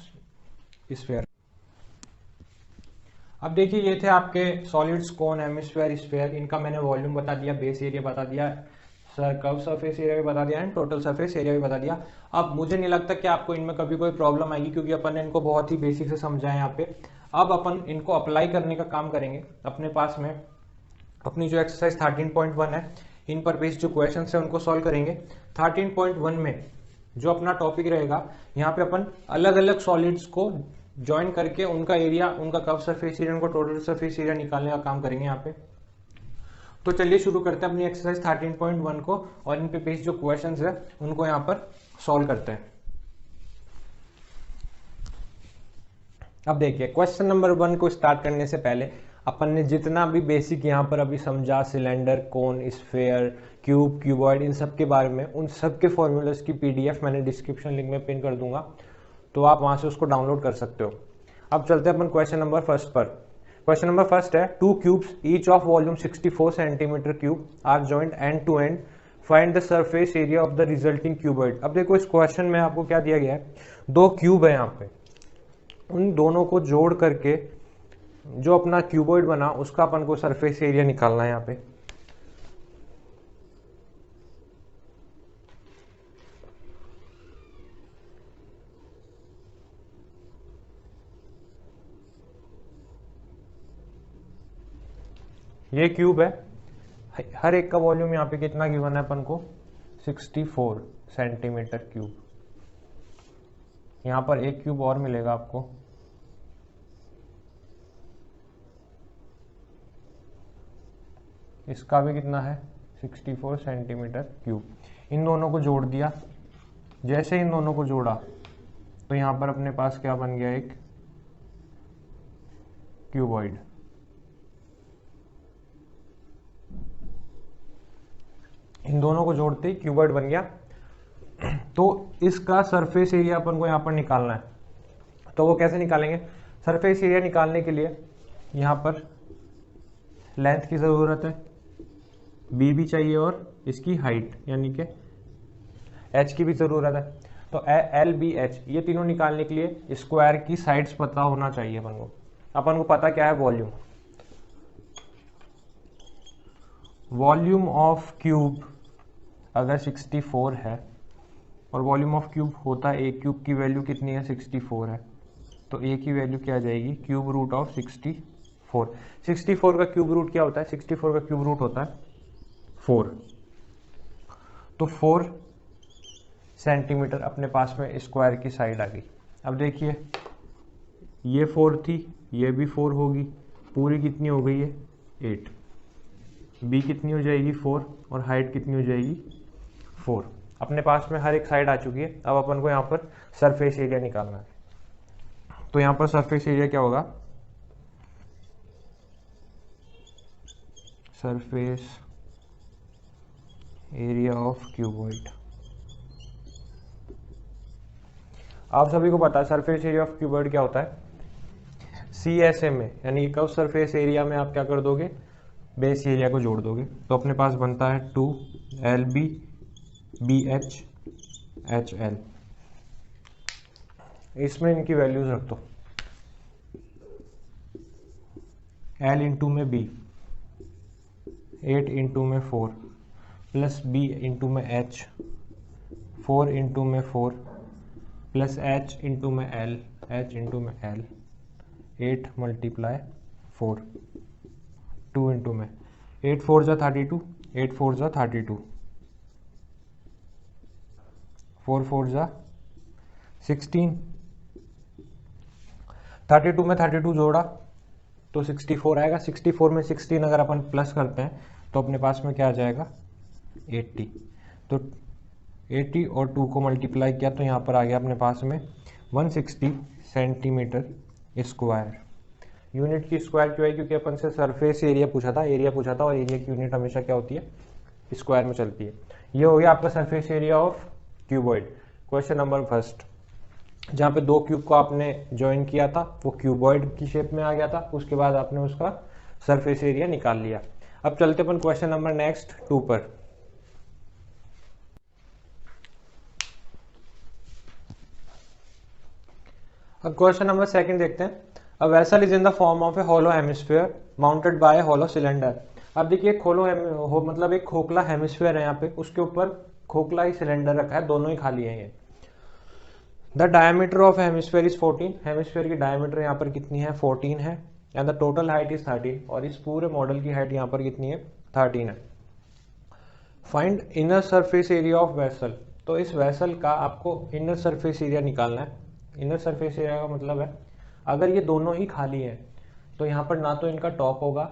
स्फेयर। अब देखिए ये थे आपके सॉलिड्स, कोन, हेमिस्फेयर, स्फेयर। इनका मैंने वॉल्यूम बता दिया, बेस एरिया बता दिया, कर्व सरफेस एरिया भी बता दिया एंड टोटल सरफेस एरिया भी बता दिया। अब मुझे नहीं लगता कि आपको इनमें कभी कोई प्रॉब्लम आएगी, क्योंकि अपन ने इनको बहुत ही बेसिक से समझा है यहाँ पे। अब अपन इनको अप्लाई करने का काम करेंगे। अपने पास में अपनी जो एक्सरसाइज 13.1 है, इन पर बेस्ड जो क्वेश्चन है उनको सॉल्व करेंगे। 13.1 में जो अपना टॉपिक रहेगा, यहाँ पे अपन अलग अलग सॉलिड्स को ज्वाइन करके उनका एरिया, उनका कर्व सरफेस एरिया, उनका टोटल सरफेस एरिया निकालने का काम करेंगे यहाँ पे। तो चलिए शुरू करते हैं अपनी एक्सरसाइज 13.1 को, और इन पे बेस्ड जो क्वेश्चंस है उनको यहाँ पर सॉल्व करते हैं। अब देखिए क्वेश्चन नंबर 1 को स्टार्ट करने से पहले अपन ने जितना भी बेसिक यहाँ पर अभी समझा, सिलेंडर, कोन, स्फेयर, क्यूब, क्यूबॉइड, इन सब के बारे में, उन सब के फॉर्मूलाज की PDF मैंने डिस्क्रिप्शन लिंक में पिन कर दूंगा, तो आप वहां से उसको डाउनलोड कर सकते हो। अब चलते हैं अपन क्वेश्चन नंबर 1 पर। क्वेश्चन नंबर 1 है 2 cubes each of volume 64 centimetre cube are joint end to end, find the surface area of the resulting cuboid. अब देखो इस क्वेश्चन में आपको क्या दिया गया है, 2 क्यूब है यहाँ पे, उन दोनों को जोड़ करके जो अपना क्यूबॉइड बना उसका अपन को सरफेस एरिया निकालना है यहाँ पे। ये क्यूब है, हर एक का वॉल्यूम यहाँ पे कितना गिवन है अपन को, 64 सेंटीमीटर क्यूब। यहाँ पर एक क्यूब और मिलेगा आपको, इसका भी कितना है, 64 सेंटीमीटर क्यूब। इन दोनों को जोड़ दिया, जैसे इन दोनों को जोड़ा तो यहाँ पर अपने पास क्या बन गया, एक क्यूबॉइड। इन दोनों को जोड़ते ही क्यूबॉइड बन गया। तो इसका सरफेस एरिया अपन को यहाँ पर निकालना है, तो वो कैसे निकालेंगे? सरफेस एरिया निकालने के लिए यहाँ पर लेंथ की ज़रूरत है, बी भी चाहिए, और इसकी हाइट यानी कि एच की भी ज़रूरत है। तो एल बी एच ये तीनों निकालने के लिए स्क्वायर की साइड्स पता होना चाहिए अपन को। अपन को पता क्या है, वॉल्यूम। वॉल्यूम ऑफ क्यूब अगर 64 है, और वॉल्यूम ऑफ क्यूब होता है, एक क्यूब की वैल्यू कितनी है, 64 है, तो ए की वैल्यू क्या आ जाएगी, क्यूब रूट ऑफ 64। 64 का क्यूब रूट क्या होता है, 64 का क्यूब रूट होता है 4। तो 4 सेंटीमीटर अपने पास में स्क्वायर की साइड आ गई। अब देखिए ये 4 थी, ये भी 4 होगी, पूरी कितनी हो गई है, 8। बी कितनी हो जाएगी, 4, और हाइट कितनी हो जाएगी, 4। अपने पास में हर एक साइड आ चुकी है। अब अपन को यहाँ पर सरफेस एरिया निकालना है। तो यहाँ पर सरफेस एरिया क्या होगा, सरफेस एरिया ऑफ क्यूबॉइड। आप सभी को पता है सरफेस एरिया ऑफ क्यूबॉइड क्या होता है, CSA में, यानी कर्व सरफेस एरिया में आप क्या कर दोगे, बेस एरिया को जोड़ दोगे। तो अपने पास बनता है 2LB BH HL। इसमें इनकी वैल्यूज रख दो, L इंटू में B, 8 इंटू में 4, प्लस B इंटू में H, 4 इंटू में 4, प्लस H इंटू में L, H इंटू में L, 8 मल्टीप्लाई 4, 2 इंटू में 8 4 जा 32, 8 4 जा 32, 4 4 जा 16, 32 में 32 जोड़ा तो 64 आएगा। 64 में 16 अगर अपन प्लस करते हैं तो अपने पास में क्या आ जाएगा, 80। तो 80 और 2 को मल्टीप्लाई किया तो यहाँ पर आ गया अपने पास में 160 सेंटीमीटर स्क्वायर। यूनिट की स्क्वायर क्यों है, क्योंकि अपन से सरफेस एरिया पूछा था, और एरिया की यूनिट हमेशा क्या होती है, स्क्वायर में चलती है। ये हो गया आपका surface area of cuboid. Question number first, जहाँ पे दो क्यूब को आपने ज्वाइन किया था, वो क्यूबॉइड की शेप में आ गया था, उसके बाद आपने उसका सरफेस एरिया निकाल लिया। अब चलते अपन क्वेश्चन नंबर नेक्स्ट 2 पर। अब क्वेश्चन नंबर सेकंड देखते हैं। A vessel is in the form of a hollow hemisphere mounted by a hollow cylinder. अब देखिए मतलब एक खोखला हेमिस्फीयर है यहाँ पे, उसके ऊपर खोखला ही सिलेंडर रखा है, दोनों ही खाली है ये। The diameter of hemisphere is 14। Hemisphere की डायमीटर यहाँ पर कितनी है? 14 है। And the total height is 13। और इस पूरे मॉडल की हाइट यहाँ पर कितनी है? 13 है। Find inner surface area of vessel. तो इस वेसल का आपको इनर सरफेस एरिया निकालना है। इनर सरफेस एरिया का मतलब है अगर ये दोनों ही खाली है तो यहाँ पर ना तो इनका टॉप होगा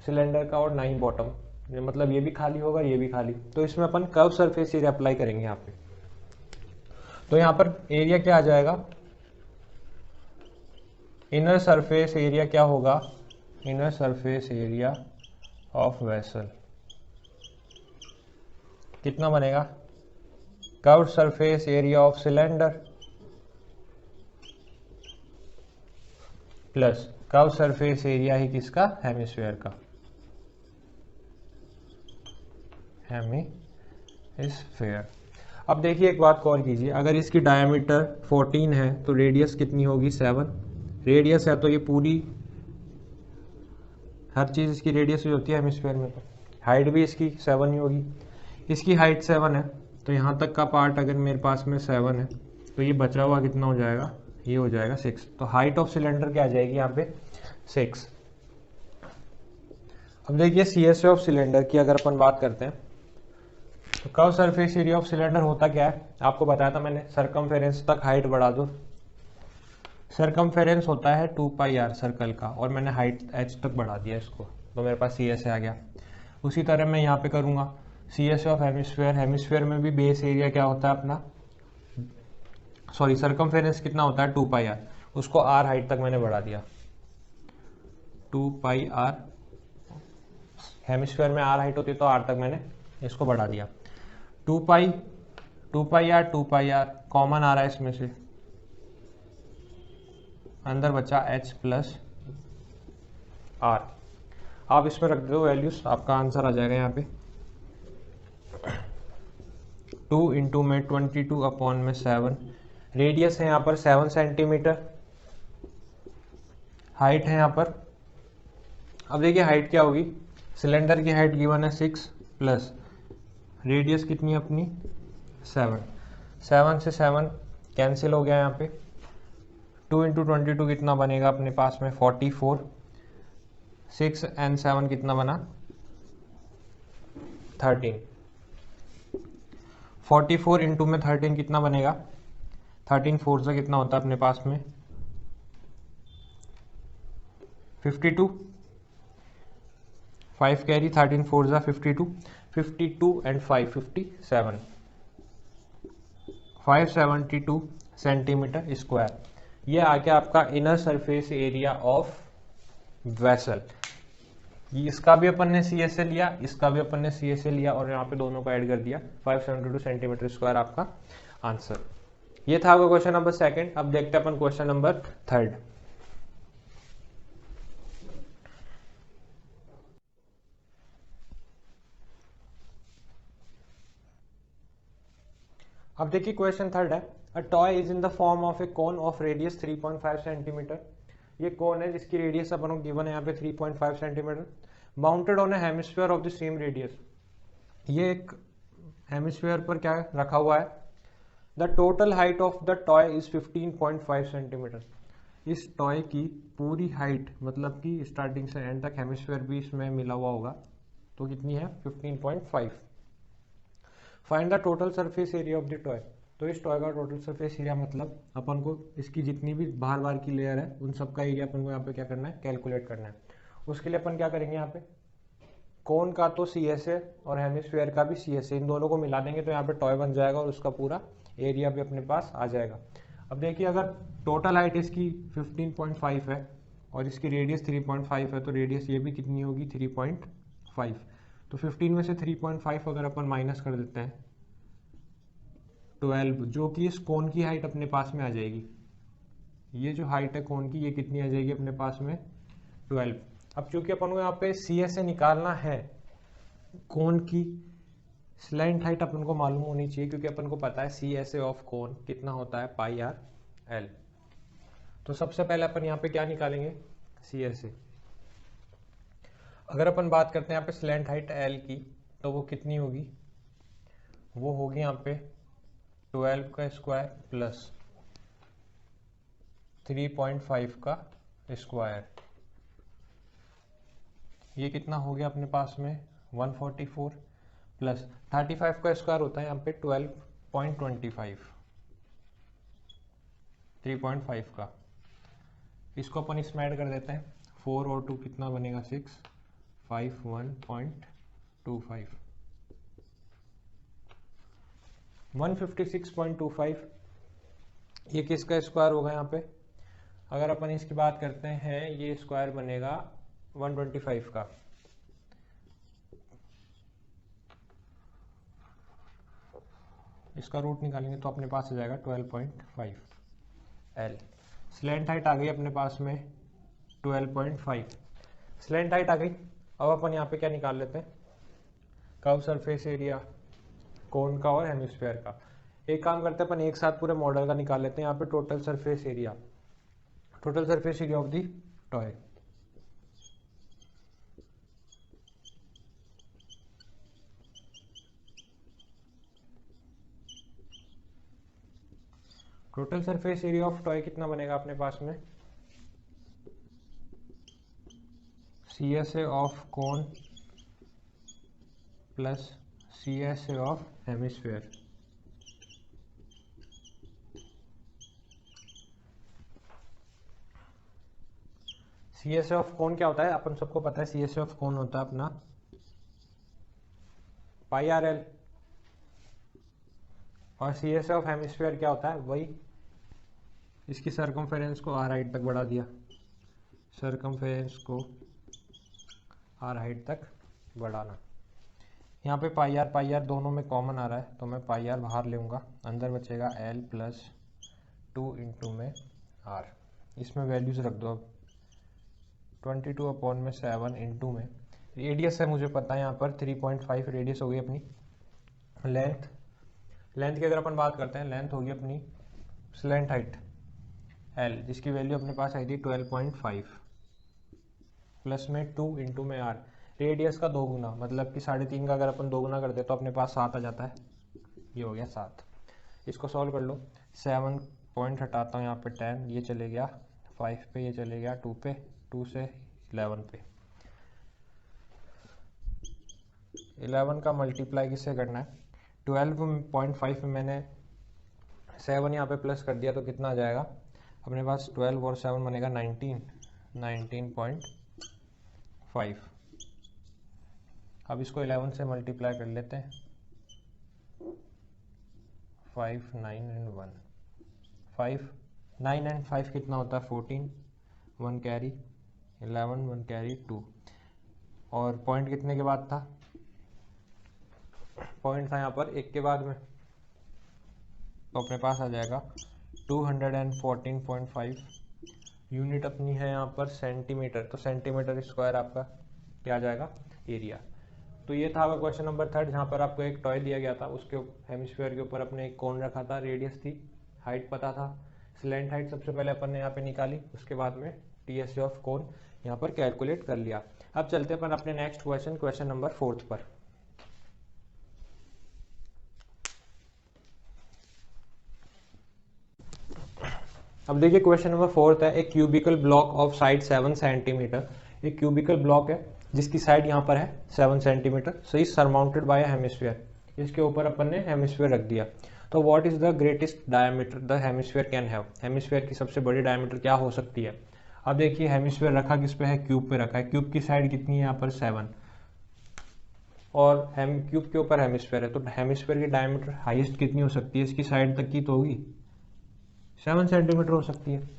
सिलेंडर का और ना ही बॉटम, मतलब ये भी खाली होगा ये भी खाली, तो इसमें अपन कर्व सरफेस एरिया अप्लाई करेंगे यहाँ पे। तो यहाँ पर एरिया क्या आ जाएगा? इनर सरफेस एरिया क्या होगा? Inner surface area of vessel कितना बनेगा? Curve surface area of cylinder plus curve surface area ही किसका? हेमिस्फीयर का, हेमिस्फीयर। अब देखिए एक बात और कीजिए, अगर इसकी डायमीटर 14 है तो रेडियस कितनी होगी? 7। रेडियस है तो ये पूरी हर चीज़ इसकी रेडियस ही होती है हेमिस्फीयर में, तो हाइट भी इसकी 7 ही होगी। इसकी हाइट 7 है तो यहाँ तक का पार्ट अगर मेरे पास में 7 है तो ये बचा हुआ कितना हो जाएगा? ये हो जाएगा 6। तो हाइट ऑफ सिलेंडर क्या आ जाएगी यहाँ पे? 6। अब देखिए CSA ऑफ सिलेंडर की अगर अपन बात करते हैं तो curve surface area of cylinder होता क्या है? आपको बताया था मैंने, सरकमफेरेंस तक हाइट बढ़ा दो। सरकमफेरेंस होता है 2 पाई r सर्कल का, और मैंने हाइट h तक बढ़ा दिया इसको, तो मेरे पास CSA आ गया। उसी तरह मैं यहाँ पे करूँगा CSA ऑफ हेमिस्फीयर। हेमिस्फीयर में भी बेस एरिया क्या होता है अपना, सॉरी सरकमफेरेंस कितना होता है? 2 पाई r, उसको r हाइट तक मैंने बढ़ा दिया। 2 पाई r, हेमिस्फीयर में r हाइट होती है तो r तक मैंने इसको बढ़ा दिया। 2 पाई r कॉमन आ रहा है इसमें से, अंदर बचा h प्लस r। आप इसमें रख दो वैल्यूज, आपका आंसर आ जाएगा यहाँ पे 2 इंटू में 22 अपॉन में 7। रेडियस है यहाँ पर 7 सेंटीमीटर, हाइट है यहाँ पर, अब देखिए हाइट क्या होगी? सिलेंडर की हाइट गिवन है 6 प्लस रेडियस कितनी है अपनी? 7। 7 से 7 कैंसिल हो गया यहाँ पे। 2 इंटू 22 कितना बनेगा अपने पास में? 44। 6 एंड 7 कितना बना? 13। 44 इंटू में 13 कितना बनेगा? 13 4 से कितना होता है अपने पास में? 52। 5 कैरी, 13 4 जा 52। 52 एंड 5 57। 572 centimetre square. ये आ गया आपका inner surface area of vessel. इसका भी अपन ने CSA लिया, इसका भी अपन ने CSA लिया, और यहाँ पे दोनों को ऐड कर दिया। 572 सेंटीमीटर स्क्वायर आपका आंसर। ये था आपका क्वेश्चन नंबर सेकंड। अब देखते हैं अपन क्वेश्चन नंबर थर्ड। अब देखिए क्वेश्चन थर्ड है, a toy is in the form of A cone of radius 3.5 centimetre. ये कोन है जिसकी रेडियस अपन को गिवन है यहाँ पे 3.5 centimetre, mounted on A hemisphere of the same radius. ये एक हेमिस्फीयर पर क्या रखा हुआ है? The total height of the toy is 15.5 centimetre. इस टॉय की पूरी हाइट, मतलब कि स्टार्टिंग से एंड तक हेमिस्फीयर भी इसमें मिला हुआ होगा, तो कितनी है? 15.5। Find the total surface area of the toy. तो इस टॉय का टोटल सरफेस एरिया मतलब अपन को इसकी जितनी भी बाहर बाहर की लेयर है उन सब का एरिया अपन को यहाँ पे क्या करना है? कैलकुलेट करना है। उसके लिए अपन क्या करेंगे? यहाँ पे कोन का तो CSA और हेमिस्फीयर का भी CSA, इन दोनों को मिला देंगे तो यहाँ पे टॉय बन जाएगा और उसका पूरा एरिया भी अपने पास आ जाएगा। अब देखिए अगर टोटल हाइट इसकी 15.5 है और इसकी रेडियस 3.5 है तो रेडियस ये भी कितनी होगी? 3.5। तो 15 में से 3.5 अगर अपन माइनस कर देते हैं 12, जो कि इस कोन की हाइट अपने पास में आ जाएगी। ये जो हाइट है कोन की, ये कितनी आ जाएगी अपने पास में 12। अब चूंकि अपन को यहाँ पे सी एस से निकालना है कोन की स्लैंट हाइट अपन को मालूम होनी चाहिए, क्योंकि अपन को पता है सी एस ए ऑफ कोन कितना होता है पाई आर एल। तो सबसे पहले अपन यहाँ पे क्या निकालेंगे, सी एस ए। अगर अपन बात करते हैं यहाँ पे स्लैंट हाइट एल की, तो वो कितनी होगी, वो होगी यहाँ पे 12 का स्क्वायर प्लस 3.5 का स्क्वायर। ये कितना हो गया अपने पास में 144 प्लस 35 का स्क्वायर होता है यहाँ पे 12.25, 3.5 का। इसको अपन इसमें ऐड कर देते हैं, 4 और 2 कितना बनेगा 6, 51.25, 156.25। ये किसका स्क्वायर होगा यहाँ पे, अगर अपन इसकी बात करते हैं, ये स्क्वायर बनेगा 125 का। इसका रूट निकालेंगे तो अपने पास आ जाएगा 12.5 एल। स्लैंट हाइट आ गई अपने पास में 12.5, स्लैंट हाइट आ गई। अब अपन यहाँ पे क्या निकाल लेते हैं, कर्व सरफेस एरिया कोन का और हेमिस्फीयर का। एक काम करते हैं अपन एक साथ पूरे मॉडल का निकाल लेते हैं। यहाँ पे total surface area of the toy, total surface area of toy कितना बनेगा अपने पास में, C S A of cone plus C S A of hemisphere. C S A of cone क्या होता है, अपन सबको पता है सी एस ए ऑफ कोन होता है अपना पाई आर एल, और C S A of hemisphere क्या होता है, वही इसकी सरकमफेरेंस को आर हाइट तक बढ़ा दिया, सरकमफेरेंस को आर हाइट तक बढ़ाना। यहाँ पे पाई आर दोनों में कॉमन आ रहा है, तो मैं पाई आर बाहर लूँगा, अंदर बचेगा एल प्लस 2 इंटू में आर। इसमें वैल्यूज रख दो, अब 22/7 इंटू में रेडियस है मुझे पता है यहाँ पर 3.5 रेडियस हो गई अपनी। लेंथ की अगर अपन बात करते हैं, लेंथ होगी अपनी स्लैंट हाइट एल, जिसकी वैल्यू अपने पास आई थी 12.5 प्लस में 2 इंटू में आर, रेडियस का 2 गुना, मतलब कि 3.5 का अगर अपन 2 गुना करते तो अपने पास 7 आ जाता है। ये हो गया 7। इसको सॉल्व कर लो, 7 पॉइंट हटाता हूँ यहाँ पे 10, ये चले गया 5 पे, ये चले गया 2 पे, 2 से 11 पे। 11 का मल्टीप्लाई किससे करना है, 12.5 में मैंने 7 यहाँ पे प्लस कर दिया तो कितना आ जाएगा अपने पास, 12 और 7 बनेगा 19.5। अब इसको 11 से मल्टीप्लाई कर लेते हैं, 5 9 एंड 1, 5 9 एंड 5 कितना होता है 14, 1 कैरी 11, 1 कैरी 2, और पॉइंट कितने के बाद था, पॉइंट था यहाँ पर 1 के बाद में, तो अपने पास आ जाएगा 214.5। यूनिट अपनी है यहाँ पर सेंटीमीटर, तो सेंटीमीटर स्क्वायर आपका क्या आ जाएगा एरिया। तो ये था आपका क्वेश्चन नंबर 3, जहाँ पर आपको एक टॉय दिया गया था, उसके हेमिस्फीयर के ऊपर अपने एक कोन रखा था, रेडियस थी, हाइट पता था, स्लैंट हाइट सबसे पहले अपन ने यहाँ पे निकाली, उसके बाद में टी एस ए ऑफ कोन यहाँ पर कैलकुलेट कर लिया। अब चलते अपन अपने नेक्स्ट क्वेश्चन नंबर 4 पर। अब देखिए क्वेश्चन नंबर 4 है, एक cubical block of side 7 centimetre, एक क्यूबिकल ब्लॉक है जिसकी साइड यहाँ पर है 7 centimetre, so is surmounted bye hemisphere, इसके ऊपर अपन ने हेमिस्फीयर रख दिया। तो what is the greatest diameter the hemisphere can have, hemisphere की सबसे बड़ी डायमीटर क्या हो सकती है। अब देखिए हेमिस्फीयर रखा किस पे है, क्यूब पे रखा है, क्यूब की साइड कितनी है यहाँ पर 7, और क्यूब के ऊपर हेमिस्फीयर है, तो हेमिस्फीयर की डायमीटर हाईएस्ट कितनी हो सकती है, इसकी साइड तक की तो होगी 7 सेंटीमीटर हो सकती है।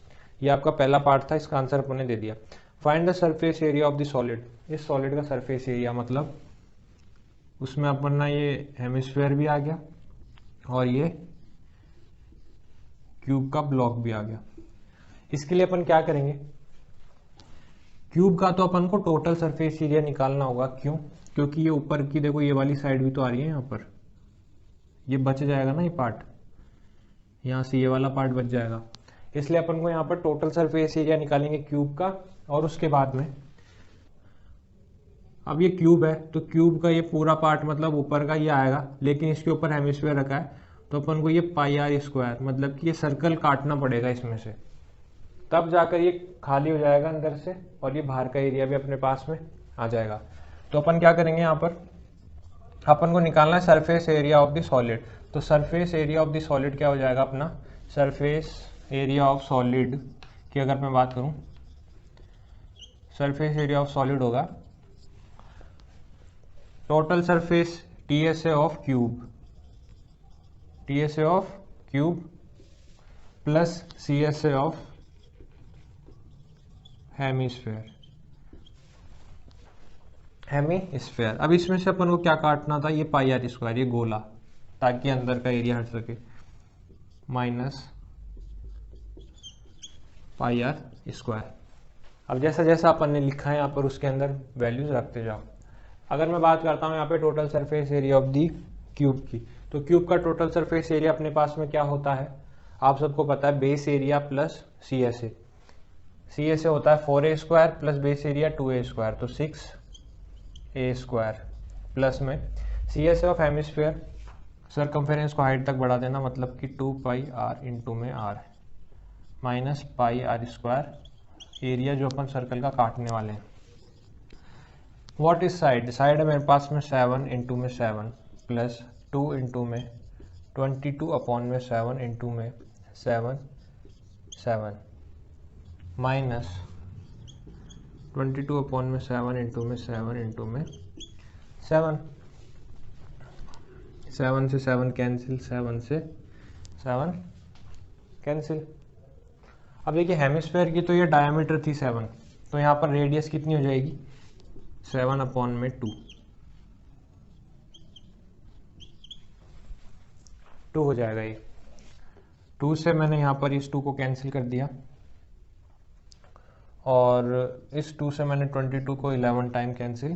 ये आपका पहला पार्ट था, इसका आंसर अपन ने दे दिया। Find the surface area of the solid, इस सॉलिड का सरफेस एरिया, मतलब उसमें अपन ना ये हेमिस्फीयर भी आ गया और ये क्यूब का ब्लॉक भी आ गया। इसके लिए अपन क्या करेंगे, क्यूब का तो अपन को टोटल सरफेस एरिया निकालना होगा। क्यों? क्योंकि ये ऊपर की देखो ये वाली साइड भी तो आ रही है, यहाँ पर ये बच जाएगा ना, ये पार्ट यहाँ से ये वाला पार्ट बच जाएगा। इसलिए अपन को यहाँ पर टोटल सरफेस एरिया निकालेंगे क्यूब का। और उसके बाद में अब ये क्यूब है तो क्यूब का ये पूरा पार्ट मतलब ऊपर का ये आएगा, लेकिन इसके ऊपर हेमिस्फीयर रखा है तो अपन को ये पाई आर स्क्वायर मतलब कि ये सर्कल काटना पड़ेगा इसमें से, तब जाकर ये खाली हो जाएगा अंदर से और ये बाहर का एरिया भी अपने पास में आ जाएगा। तो अपन क्या करेंगे, यहाँ पर अपन को निकालना है surface area of the solid. तो surface area of the solid क्या हो जाएगा अपना, सरफेस एरिया ऑफ सॉलिड की अगर मैं बात करूं, सरफेस एरिया ऑफ सॉलिड होगा total surface TSA of cube, TSA of cube plus CSA of hemisphere, hemisphere. अब इसमें से अपन को क्या काटना था, ये पाई आर स्क्वायर, ये गोला, ताकि अंदर का एरिया हट सके, माइनस पाई आर स्क्वायर। अब जैसा जैसा अपन ने लिखा है यहाँ पर उसके अंदर वैल्यूज रखते जाओ। अगर मैं बात करता हूँ यहाँ पे total surface area of the cube की, तो क्यूब का टोटल सरफेस एरिया अपने पास में क्या होता है, आप सबको पता है, base area plus C S A. C S A होता है 4a square plus base area 2a square, तो 6a स्क्वायर प्लस में C S A of hemisphere, circumference को हाइट तक बढ़ा देना मतलब कि 2 पाई आर इंटू में R minus pi are square area जो अपन सर्कल का काटने वाले हैं। व्हाट इज साइड, साइड है मेरे पास में 7 इंटू में 7 प्लस 2 इंटू में 22 अपॉन में 7 इंटू में 7 7 माइनस 22 अपॉन में 7 इंटू में 7 इंटू में 7, 7 से 7 कैंसिल, 7 से 7 कैंसिल। अब देखिए हेमिस्फीयर की तो ये डायमीटर थी 7, तो यहाँ पर रेडियस कितनी हो जाएगी, 7 अपॉन में 2 हो जाएगा। ये 2 से मैंने यहाँ पर इस 2 को कैंसिल कर दिया और इस 2 से मैंने 22 को 11 टाइम कैंसिल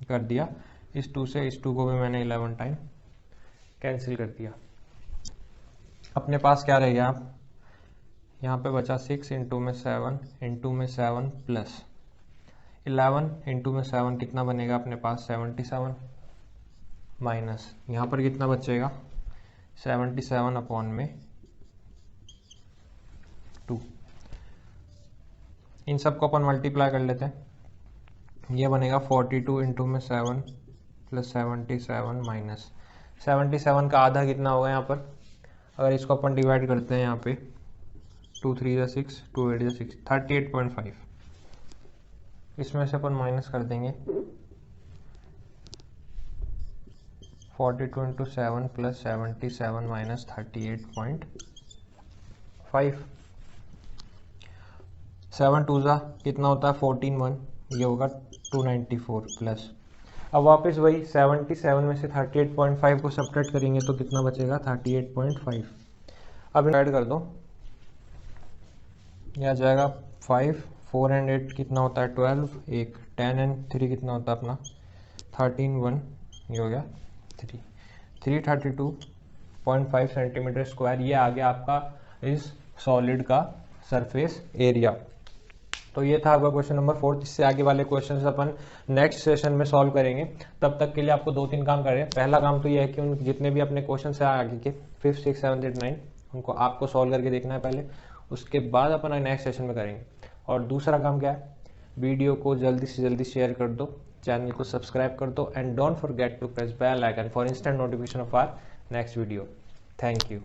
कर दिया, इस 2 से इस 2 को भी मैंने 11 टाइम कैंसिल कर दिया। अपने पास क्या रह गया, यहाँ पे बचा 6 इंटू में 7 इंटू में 7 प्लस 11 इंटू में 7 कितना बनेगा अपने पास 77 माइनस यहाँ पर कितना बचेगा 77 अपॉन में 2। इन सबको अपन मल्टीप्लाई कर लेते हैं, ये बनेगा 42 इंटू में 7 प्लस 77 माइनस 77 का आधा कितना होगा यहाँ पर, अगर इसको अपन डिवाइड करते हैं यहाँ पे 2 3 6 2 8 6 38.5, इसमें से अपन माइनस कर देंगे 42 इंटू 7 प्लस 77 माइनस 38.5, 7 2 जा कितना होता है 14 1, ये होगा 294 प्लस, अब वापस वही 77 में से 38.5 को सब्ट्रैक्ट करेंगे तो कितना बचेगा 38.5। अब ऐड कर दो, यह आ जाएगा 5 4 एंड 8 कितना होता है 12, एक 10 एंड 3 कितना होता है अपना 13 1, ये हो गया 332.5 सेंटीमीटर स्क्वायर। ये आ गया आपका इस सॉलिड का सरफेस एरिया। तो ये था आपका क्वेश्चन नंबर 4। इससे आगे वाले क्वेश्चंस अपन नेक्स्ट सेशन में सॉल्व करेंगे। तब तक के लिए आपको 2-3 काम करें। पहला काम तो ये है कि उन जितने भी अपने क्वेश्चन है आगे के 5th 6th 7th 8th 9 उनको आपको सॉल्व करके देखना है पहले, उसके बाद अपन नेक्स्ट सेशन में करेंगे। और दूसरा काम क्या है, वीडियो को जल्दी से जल्दी शेयर कर दो, चैनल को सब्सक्राइब कर दो and don't forget to press bell icon for instant notification of our next video. Thank you.